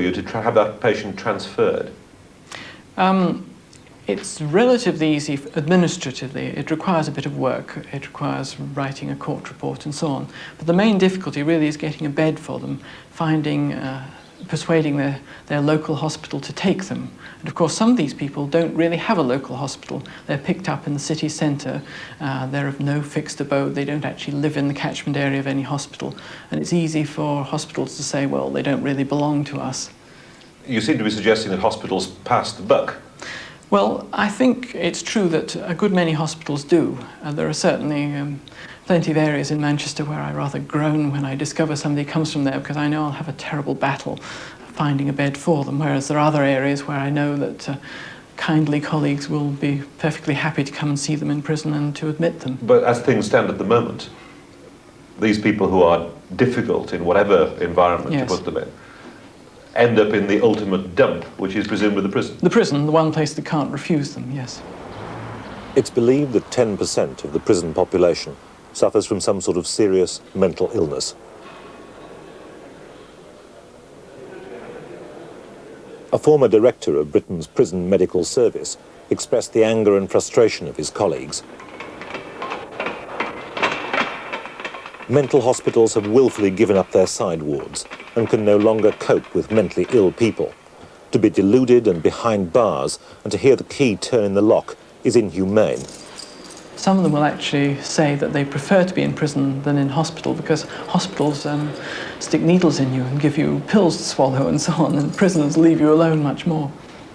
you to have that patient transferred? It's relatively easy administratively. It requires a bit of work. It requires writing a court report and so on. But the main difficulty really is getting a bed for them, persuading their local hospital to take them. And of course, some of these people don't really have a local hospital. They're picked up in the city centre. They're of no fixed abode. They don't actually live in the catchment area of any hospital. And it's easy for hospitals to say, well, they don't really belong to us. You seem to be suggesting that hospitals pass the buck. Well, I think it's true that a good many hospitals do. There are certainly plenty of areas in Manchester where I rather groan when I discover somebody comes from there, because I know I'll have a terrible battle finding a bed for them, whereas there are other areas where I know that kindly colleagues will be perfectly happy to come and see them in prison and to admit them. But as things stand at the moment, these people who are difficult in whatever environment Yes. you put them in, end up in the ultimate dump, which is presumably the prison. The prison, the one place that can't refuse them, yes. It's believed that 10% of the prison population suffers from some sort of serious mental illness. A former director of Britain's Prison Medical Service expressed the anger and frustration of his colleagues. Mental hospitals have willfully given up their side wards and can no longer cope with mentally ill people. To be deluded and behind bars and to hear the key turn in the lock is inhumane. Some of them will actually say that they prefer to be in prison than in hospital, because hospitals stick needles in you and give you pills to swallow and so on, and prisons leave you alone much more.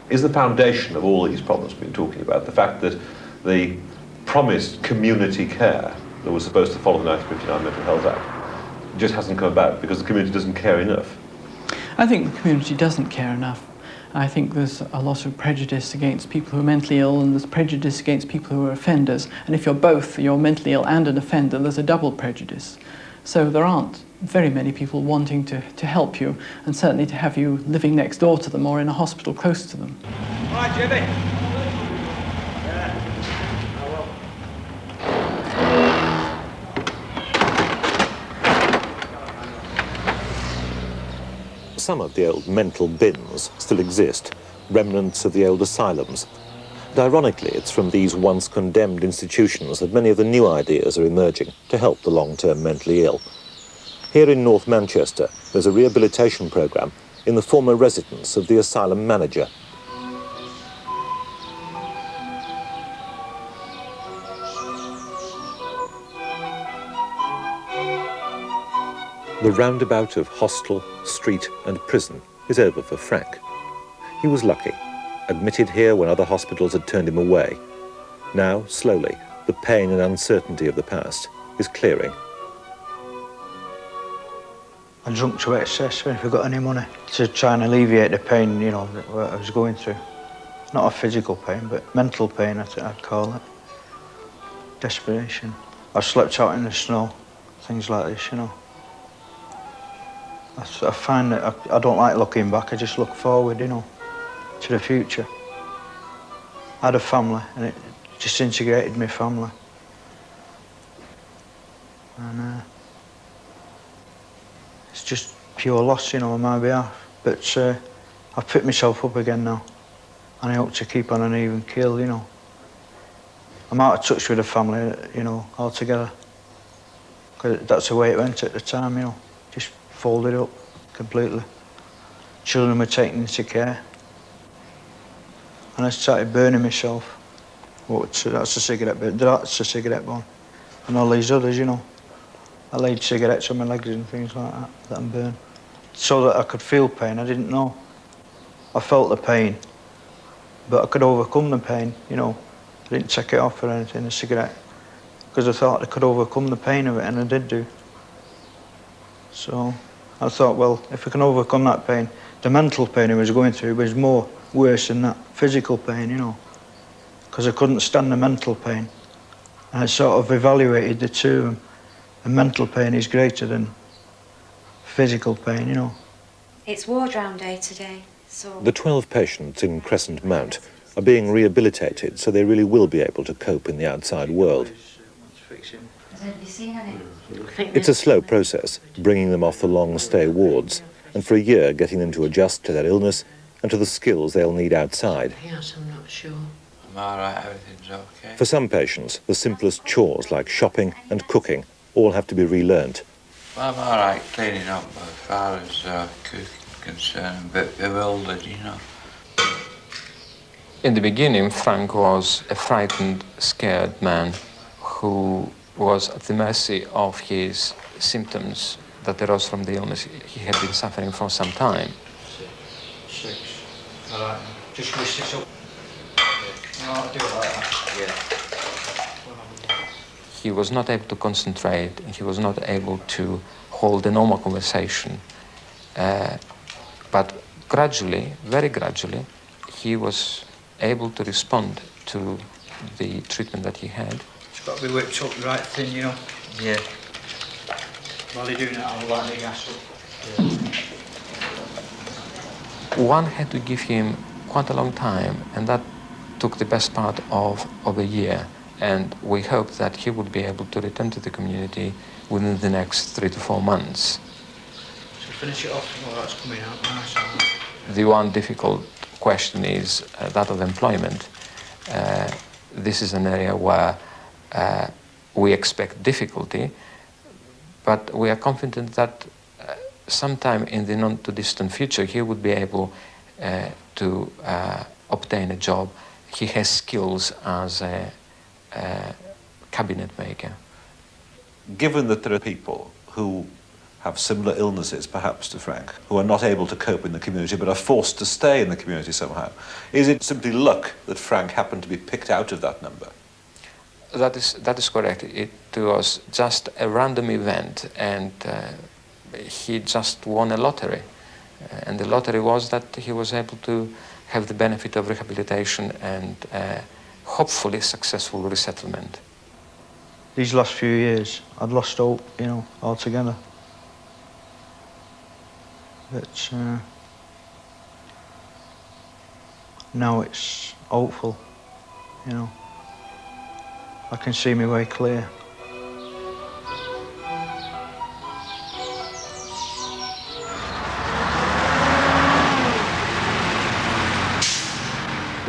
Is the foundation of all these problems we've been talking about the fact that the promised community care that was supposed to follow the 1959 Mental Health Act just hasn't come about because the community doesn't care enough? I think the community doesn't care enough. I think there's a lot of prejudice against people who are mentally ill, and there's prejudice against people who are offenders. And if you're both, you're mentally ill and an offender, there's a double prejudice. So there aren't very many people wanting to help you, and certainly to have you living next door to them or in a hospital close to them. All right, Jimmy. Some of the old mental bins still exist, remnants of the old asylums. And ironically, it's from these once condemned institutions that many of the new ideas are emerging to help the long-term mentally ill. Here in North Manchester, there's a rehabilitation programme in the former residence of the asylum manager. The roundabout of hostel, street and prison is over for Frank. He was lucky, admitted here when other hospitals had turned him away. Now, slowly, the pain and uncertainty of the past is clearing. I drunk to excess when I got any money to try and alleviate the pain, you know, that I was going through. Not a physical pain, but mental pain, I'd call it. Desperation. I slept out in the snow, things like this, you know. I find that I don't like looking back, I just look forward, you know, to the future. I had a family, and it disintegrated my family. And it's just pure loss, you know, on my behalf. But I've picked myself up again now, and I hope to keep on an even keel, you know. I'm out of touch with the family, you know, altogether. Because that's the way it went at the time, you know. Just folded up completely. Children were taken into care. And I started burning myself. That's a cigarette, but that's a cigarette one. And all these others, you know. I laid cigarettes on my legs and things like that, let them burn. So that I could feel pain, I didn't know. I felt the pain, but I could overcome the pain, you know. I didn't take it off or anything, the cigarette, because I thought I could overcome the pain of it, and I did do. So I thought, well, if I can overcome that pain, the mental pain I was going through was more worse than that physical pain, you know, because I couldn't stand the mental pain. And I sort of evaluated the two, and mental pain is greater than physical pain, you know. It's ward round day today, so... The 12 patients in Crescent Mount are being rehabilitated so they really will be able to cope in the outside world. It's a slow process, bringing them off the long-stay wards, and for a year getting them to adjust to their illness and to the skills they'll need outside. Yes, I'm not sure. I'm all right, everything's okay. For some patients, the simplest chores like shopping and cooking all have to be relearnt. Well, I'm all right cleaning up, but as far as cooking concerned, I'm a bit bewildered, you know. In the beginning, Frank was a frightened, scared man who was at the mercy of his symptoms that arose from the illness he had been suffering for some time. 6. All right. Just twist this up. No, I'll do it like that. Yeah. He was not able to concentrate, and he was not able to hold a normal conversation. But gradually, very gradually, he was able to respond to the treatment that he had. It's got to be whipped up right thin, you know. Yeah. While you're doing that, I'll light the gas up. One had to give him quite a long time, and that took the best part of a year. And we hoped that he would be able to return to the community within the next 3 to 4 months. So finish it off. Oh, that's coming out nice. The one difficult question is that of employment. This is an area where we expect difficulty, but we are confident that sometime in the not-too-distant future he would be able to obtain a job. He has skills as a cabinet maker. Given that there are people who have similar illnesses, perhaps to Frank, who are not able to cope in the community but are forced to stay in the community somehow, is it simply luck that Frank happened to be picked out of that number? That is correct. It was just a random event, and he just won a lottery. And the lottery was that he was able to have the benefit of rehabilitation and hopefully successful resettlement. These last few years, I'd lost hope, you know, altogether. But now it's hopeful, you know. I can see my way clear.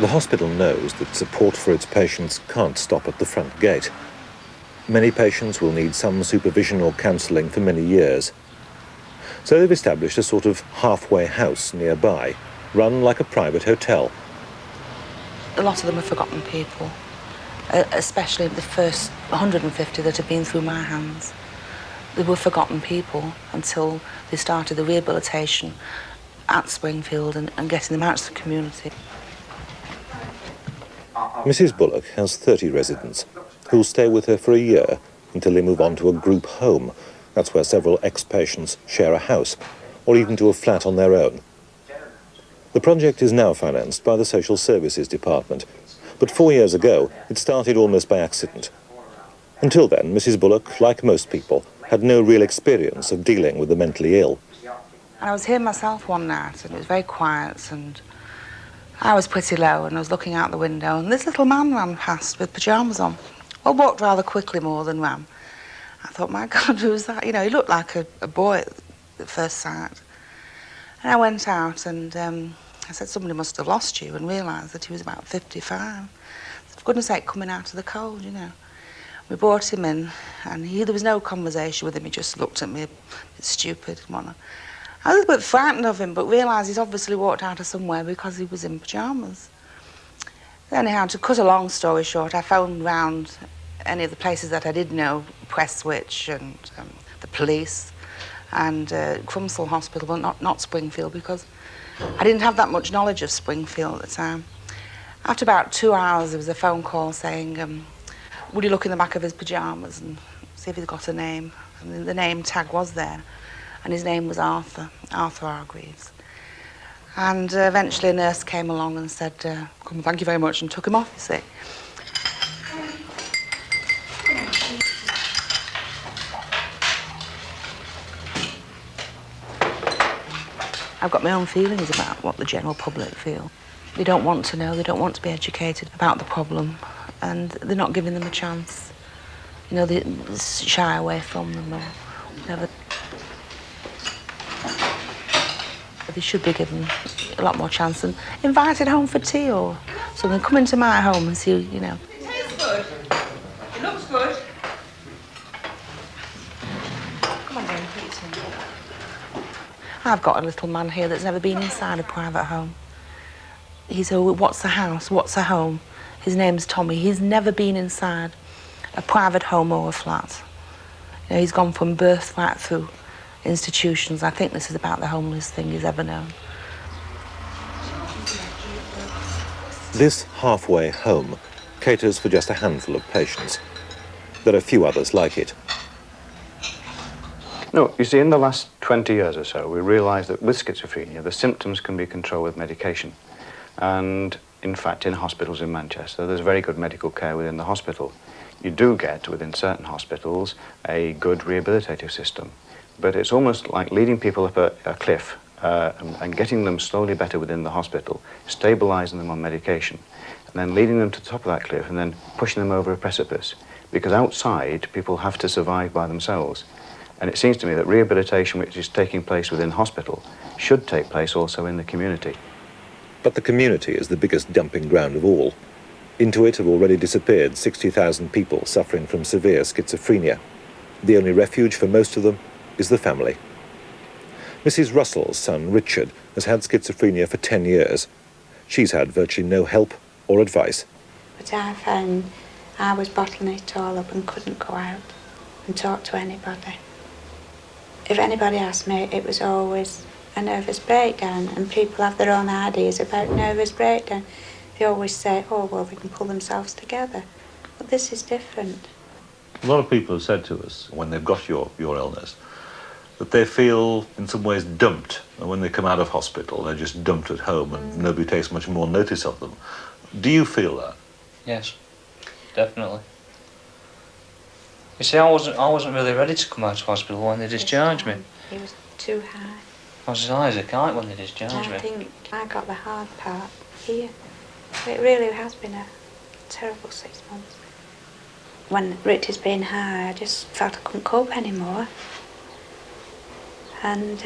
The hospital knows that support for its patients can't stop at the front gate. Many patients will need some supervision or counselling for many years. So they've established a sort of halfway house nearby, run like a private hotel. A lot of them are forgotten people, especially the first 150 that have been through my hands. They were forgotten people until they started the rehabilitation at Springfield and getting them out to the community. Mrs. Bullock has 30 residents who'll stay with her for a year until they move on to a group home. That's where several ex-patients share a house, or even to a flat on their own. The project is now financed by the Social Services Department, but 4 years ago it started almost by accident. Until then, Mrs. Bullock, like most people, had no real experience of dealing with the mentally ill. And I was here myself one night, and it was very quiet, and I was pretty low, and I was looking out the window, and this little man ran past with pyjamas on. Well, walked rather quickly more than ran. I thought, my God, who's that? You know, he looked like a boy at first sight. And I went out, and I said, somebody must have lost you, and realised that he was about 55. For goodness sake, coming out of the cold, you know. We brought him in, and there was no conversation with him. He just looked at me, a bit stupid and whatnot. I was a bit frightened of him, but realised he'd obviously walked out of somewhere because he was in pyjamas. Anyhow, to cut a long story short, I phoned round any of the places that I did know, Prestwich and the police, and Crumsall Hospital, but not Springfield, because I didn't have that much knowledge of Springfield at the time. After about 2 hours, there was a phone call saying, would you look in the back of his pyjamas and see if he'd got a name? And the name tag was there, and his name was Arthur Hargreaves. And eventually a nurse came along and said, come, thank you very much, and took him off, you see. I've got my own feelings about what the general public feel. They don't want to know, they don't want to be educated about the problem, and they're not giving them a chance. You know, they shy away from them or whatever. They should be given a lot more chance and invited home for tea or something. Come into my home and see, you know. It tastes good. It looks good. Come on, Jane, put your tea. I've got a little man here that's never been inside a private home. He's a what's a house, what's a home. His name's Tommy. He's never been inside a private home or a flat. You know, he's gone from birth right through institutions. I think this is about the homeliest thing he's ever known. This halfway home caters for just a handful of patients. There are few others like it. No, you see, in the last 20 years or so, we realised that with schizophrenia, the symptoms can be controlled with medication. And, in fact, in hospitals in Manchester, there's very good medical care within the hospital. You do get, within certain hospitals, a good rehabilitative system. But it's almost like leading people up a cliff and getting them slowly better within the hospital, stabilising them on medication, and then leading them to the top of that cliff and then pushing them over a precipice. Because outside, people have to survive by themselves. And it seems to me that rehabilitation, which is taking place within hospital, should take place also in the community. But the community is the biggest dumping ground of all. Into it have already disappeared 60,000 people suffering from severe schizophrenia. The only refuge for most of them is the family. Mrs. Russell's son, Richard, has had schizophrenia for 10 years. She's had virtually no help or advice. But I found I was bottling it all up and couldn't go out and talk to anybody. If anybody asked me, it was always a nervous breakdown, and people have their own ideas about nervous breakdown. They always say, oh, well, they can pull themselves together. But this is different. A lot of people have said to us, when they've got your illness, that they feel in some ways dumped. And when they come out of hospital, they're just dumped at home and nobody takes much more notice of them. Do you feel that? Yes, definitely. You see, I wasn't really ready to come out of hospital when they discharged me. He was too high. I was as high as a kite when they discharged me. I think I got the hard part here. It really has been a terrible 6 months. When Richard's been high, I just felt I couldn't cope anymore. And,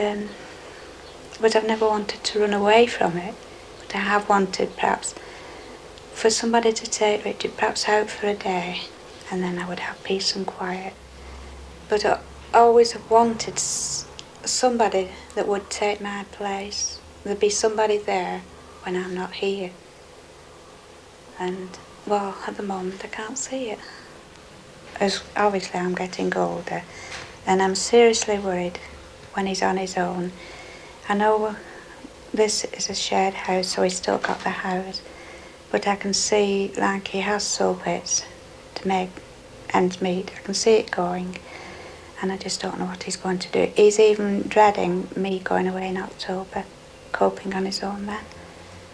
but I've never wanted to run away from it. But I have wanted, perhaps, for somebody to take Richard perhaps out for a day, and then I would have peace and quiet. But I always have wanted somebody that would take my place. There'd be somebody there when I'm not here. And, well, at the moment I can't see it. As obviously I'm getting older, and I'm seriously worried when he's on his own. I know this is a shared house, so he's still got the house, but I can see, like, he has sold bits to make ends meet. I can see it going, and I just don't know what he's going to do. He's even dreading me going away in October, coping on his own then.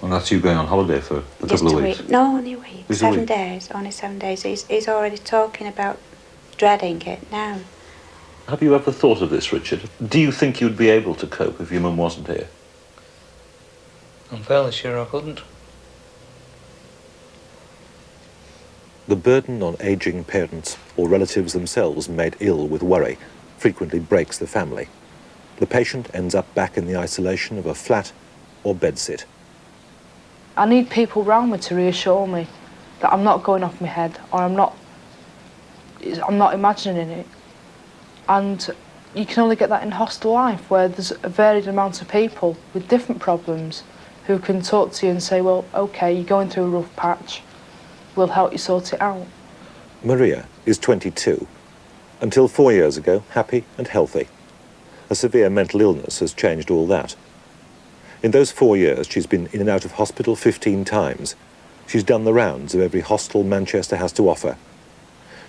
And that's you going on holiday for a couple of weeks? No, only a week. Just 7 days, only 7 days. He's already talking about dreading it now. Have you ever thought of this, Richard? Do you think you'd be able to cope if your mum wasn't here? I'm fairly sure I couldn't. The burden on ageing parents or relatives themselves made ill with worry frequently breaks the family. The patient ends up back in the isolation of a flat or bedsit. I need people around me to reassure me that I'm not going off my head, or I'm not imagining it. And you can only get that in hostel life, where there's a varied amount of people with different problems who can talk to you and say, well, okay, you're going through a rough patch, we'll help you sort it out. Maria is 22. Until 4 years ago, happy and healthy. A severe mental illness has changed all that. In those 4 years, she's been in and out of hospital 15 times. She's done the rounds of every hostel Manchester has to offer.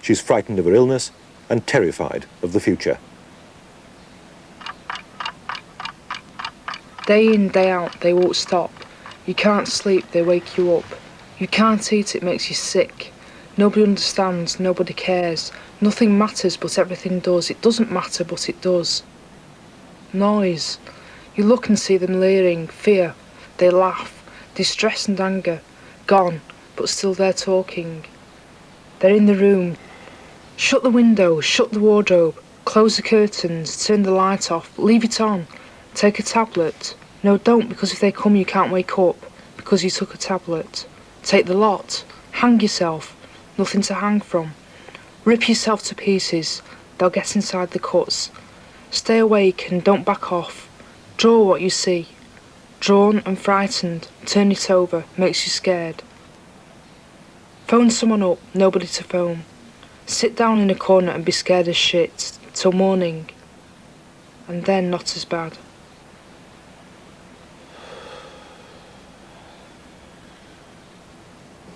She's frightened of her illness and terrified of the future. Day in, day out, they won't stop. You can't sleep, they wake you up. You can't eat, it makes you sick. Nobody understands, nobody cares. Nothing matters, but everything does. It doesn't matter, but it does. Noise. You look and see them leering, fear. They laugh, distress and anger. Gone, but still they're talking. They're in the room. Shut the window, shut the wardrobe, close the curtains, turn the light off, leave it on, take a tablet, No, don't, because if they come you can't wake up because you took a tablet. Take the lot. Hang yourself. Nothing to hang from. Rip yourself to pieces. They'll get inside the cuts. Stay awake and don't back off. Draw what you see. Drawn and frightened, turn it over, makes you scared. Phone someone up, nobody to phone. Sit down in a corner and be scared as shit till morning. And then not as bad.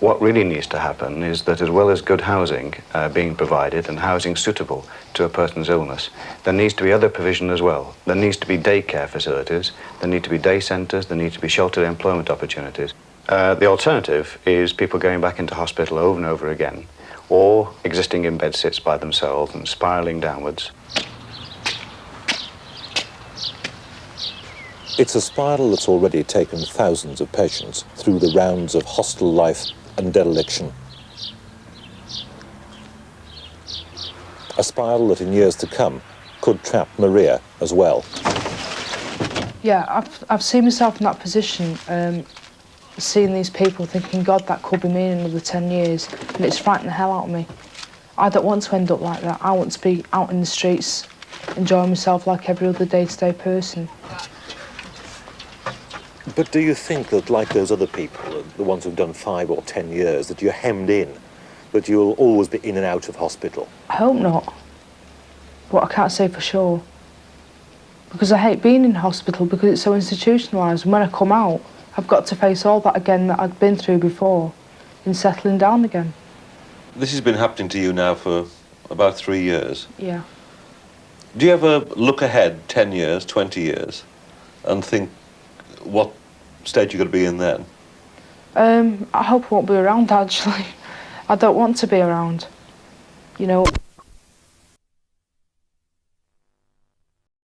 What really needs to happen is that as well as good housing being provided and housing suitable to a person's illness, there needs to be other provision as well. There needs to be daycare facilities, there need to be day centres, there need to be sheltered employment opportunities. The alternative is people going back into hospital over and over again, or existing in bed sits by themselves and spiralling downwards. It's a spiral that's already taken thousands of patients through the rounds of hostile life and dereliction. A spiral that in years to come could trap Maria as well. Yeah, I've seen myself in that position, seeing these people thinking, God, that could be me in another 10 years, and it's frightened the hell out of me. I don't want to end up like that. I want to be out in the streets, enjoying myself like every other day-to-day person. But do you think that, like those other people, the ones who've done 5 or 10 years, that you're hemmed in, that you'll always be in and out of hospital? I hope not, but I can't say for sure. Because I hate being in hospital because it's so institutionalised, and when I come out, I've got to face all that again that I'd been through before in settling down again. This has been happening to you now for about 3 years. Yeah. Do you ever look ahead 10 years, 20 years, and think what stage you're going to be in then? I hope I won't be around, actually. I don't want to be around, you know.